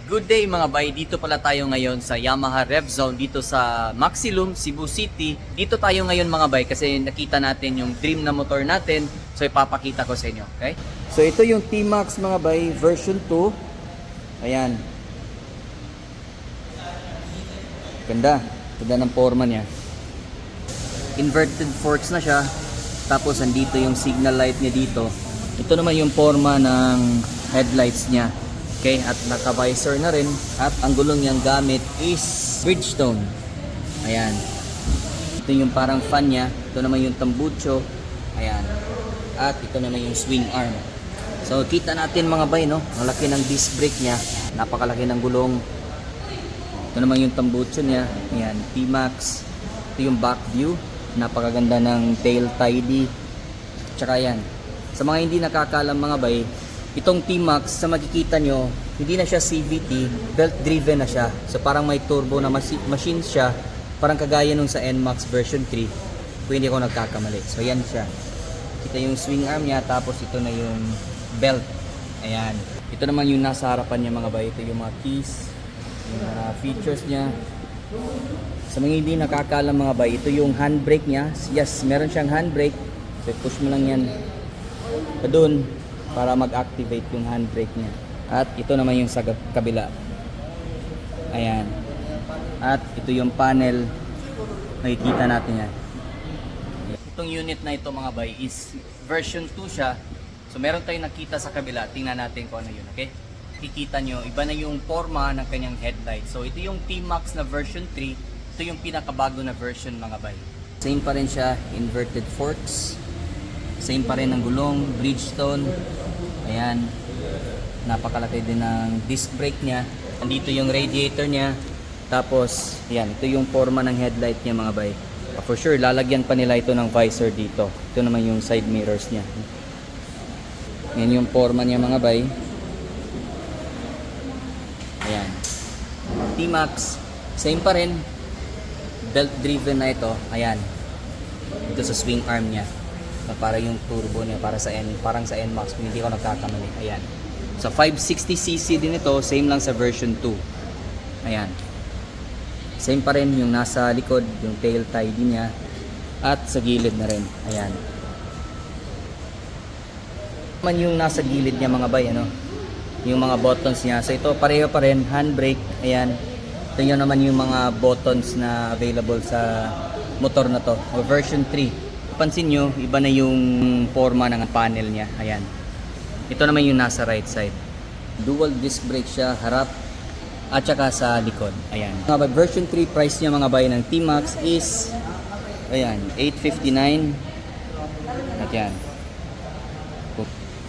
Good day mga bay, dito pala tayo ngayon sa Yamaha Rev Zone dito sa Maxilum, Cebu City. Dito tayo ngayon mga bay kasi nakita natin yung dream na motor natin. So ipapakita ko sa inyo, okay? So ito yung T-Max mga bay version 2. Ayan. Ganda. Ganda ng forma niya. Inverted forks na siya. Tapos andito yung signal light niya dito. Ito naman yung forma ng headlights niya. Okay, at naka-visor na rin. At ang gulong niyang gamit is Bridgestone. Ayan. Ito yung parang fan niya. Ito naman yung tambucho. Ayan. At ito naman yung swing arm. So kita natin mga bay, no? Ang laki ng disc brake niya. Napakalaki ng gulong. Ito naman yung tambucho niya. Ayan, T-Max. Ito yung back view. Napakaganda ng tail tidy. Tsaka yan. Sa mga hindi nakakaalam mga bay, itong T-Max, sa makikita nyo, hindi na siya CVT, belt-driven na siya. So parang may turbo na machine siya, parang kagaya nung sa NMAX version 3, kung hindi ako nagkakamali. So yan siya. Kita yung swing arm niya, tapos ito na yung belt. Ayan. Ito naman yung nasa harapan niya mga bay. Ito yung mga keys, yung mga features niya. Sa mga hindi nakakaalam mga bay, ito yung handbrake niya. Yes, meron siyang handbrake. So push mo lang yan doon para mag-activate yung handbrake niya. At ito naman yung sa kabila. Ayan. At ito yung panel. Makikita natin yan. Itong unit na ito mga bay is version 2 siya. So meron tayong nakita sa kabila. Tingnan natin kung ano yun. Okay? Kikita nyo, iba na yung forma ng kanyang headlight. So ito yung T-Max na version 3. Ito yung pinakabago na version mga bay. Same pa rin siya. Inverted forks. Same pa rin ang gulong, Bridgestone. Ayan. Napakalaki din ng disc brake niya. Andito yung radiator niya. Tapos, ayan, ito yung forma ng headlight niya mga bay. For sure, lalagyan pa nila ito ng visor dito. Ito naman yung side mirrors niya. Ayan yung forma niya mga bay. Ayan. T-Max, same pa rin. Belt driven na ito. Ayan. Ito sa swing arm niya. Para yung turbo niya parang sa NMAX kung hindi ko nagkakamali. Ayan. Sa 560cc din ito, same lang sa version 2. Ayan. Same pa rin yung nasa likod, yung tail tidy niya. At sa gilid na rin. Ayan. Man yung nasa gilid niya mga bay, ano? Yung mga buttons niya. So ito pareho pa rin, handbrake. Ayan. Ito yun naman yung mga buttons na available sa motor na to. O version 3. Pansin nyo, iba na yung forma ng panel niya. Ayan. Ito naman yung nasa right side. Dual disc brake siya, harap at saka sa likod. Ayan. Version 3 price niya mga bay ng T-Max is ayan, $859. At yan.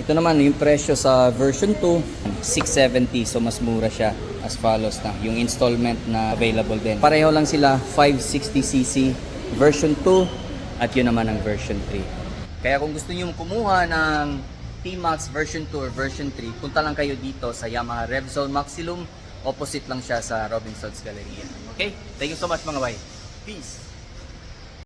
Ito naman yung presyo sa version 2, $670. So mas mura siya as follows na. Yung installment na available din. Pareho lang sila, 560cc version 2. At yun naman ang version 3. Kaya kung gusto niyo kumuha ng T-Max version 2 or version 3, punta lang kayo dito sa Yamaha Rev Zone Maxilum. Opposite lang siya sa Robinson's Galleria. Okay? Thank you so much mga bay. Peace!